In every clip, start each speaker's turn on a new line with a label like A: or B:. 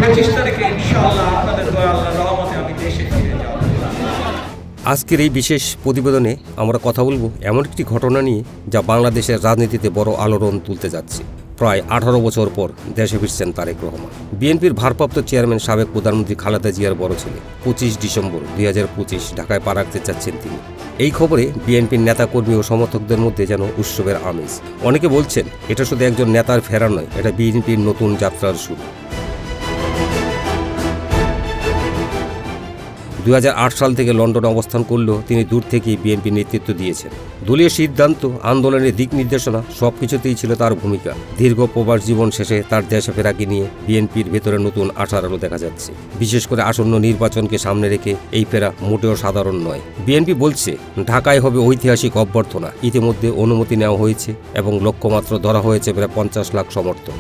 A: 25 তারিখে ইনশাআল্লাহ আপনাদের দয়া আল্লাহর রহমতে আমি দেশে ফিরে যাব।
B: আজকের এই বিশেষ প্রতিবেদনে আমরা কথা বলবো এমন একটি ঘটনা নিয়ে যা বাংলাদেশের রাজনীতিতে বড় আলোড়ন তুলতে যাচ্ছে। প্রায় 18 বছর পর দেশে ফিরছেন তারেক রহমান। বিএনপির ভারপ্রাপ্ত চেয়ারম্যান সাবেক প্রধানমন্ত্রী খালেদা জিয়ার বড় ছেলে 25 ডিসেম্বর 2025 ঢাকায় পা রাখতে যাচ্ছেন তিনি। এই খবরে বিএনপির নেতাকর্মী ও সমর্থকদের মধ্যে যেন উৎসবের আমেজ। অনেকে বলছেন এটা শুধু একজন নেতার ফেরা নয়, এটা বিএনপির নতুন যাত্রার শুরু। 2008 সাল থেকে লন্ডনে অবস্থান করলেও তিনি দূর থেকেই বিএনপির নেতৃত্ব দিয়েছেন। দলীয় সিদ্ধান্ত, আন্দোলনের দিক নির্দেশনা সবকিছুতেই ছিল তার ভূমিকা। দীর্ঘ প্রবাস জীবন শেষে তার দেশে ফেরাকে নিয়ে বিএনপির ভেতরে নতুন আশার আলো দেখা যাচ্ছে। বিশেষ করে আসন্ন নির্বাচনকে সামনে রেখে এই ফেরা মোটেও সাধারণ নয়। বিএনপি বলছে ঢাকায় হবে ঐতিহাসিক অভ্যর্থনা। ইতিমধ্যে অনুমতি নেওয়া হয়েছে এবং লক্ষ্যমাত্রা ধরা হয়েছে প্রায় 50 লাখ সমর্থক।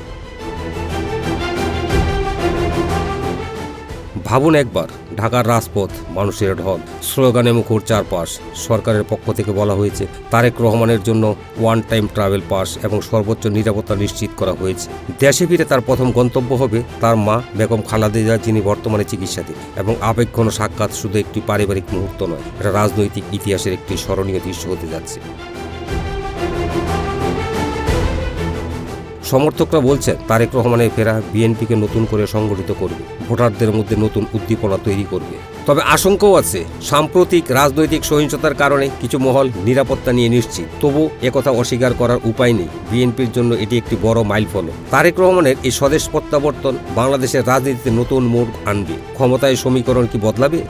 B: ভাবুন একবার, ঢাকার রাজপথ, মানুষের ঢল, স্লোগানে মুখর চারপাশ। সরকারের পক্ষ থেকে বলা হয়েছে তারেক রহমানের জন্য ওয়ান টাইম ট্রাভেল পাস এবং সর্বোচ্চ নিরাপত্তা নিশ্চিত করা হয়েছে। দেশে ফিরে তার প্রথম গন্তব্য হবে তার মা বেগম খালেদা জিয়া, যিনি বর্তমানে চিকিৎসাধীন। এবং আবেগঘন সাক্ষাৎ শুধু একটি পারিবারিক মুহূর্ত নয়, এটা রাজনৈতিক ইতিহাসের একটি স্মরণীয় দৃশ্য হতে যাচ্ছে। সমর্থকরা বলছেন তারেক রহমানের ফেরা বিএনপিকে নতুন করে সংগঠিত করবে, ভোটারদের মধ্যে নতুন উদ্দীপনা তৈরি করবে। তবে আশঙ্কাও আছে, সাম্প্রতিক রাজনৈতিক সহিংসতার কারণে কিছু মহল নিরাপত্তা নিয়ে নিশ্চিত। তবু একথা অস্বীকার করার উপায় নেই, বিএনপির জন্য এটি একটি বড় মাইলফলক। তারেক রহমানের এই স্বদেশ প্রত্যাবর্তন বাংলাদেশের রাজনীতিতে নতুন মোড় আনবে। ক্ষমতায় সমীকরণ কি বদলাবে?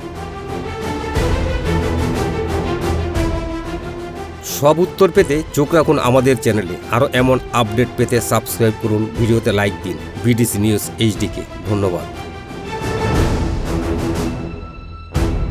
B: সব উত্তর পেতে চোখ রাখুন আমাদের চ্যানেলে। আরও এমন আপডেট পেতে সাবস্ক্রাইব করুন, ভিডিওতে লাইক দিন। বিডিসি নিউজ এইচডিকে ধন্যবাদ।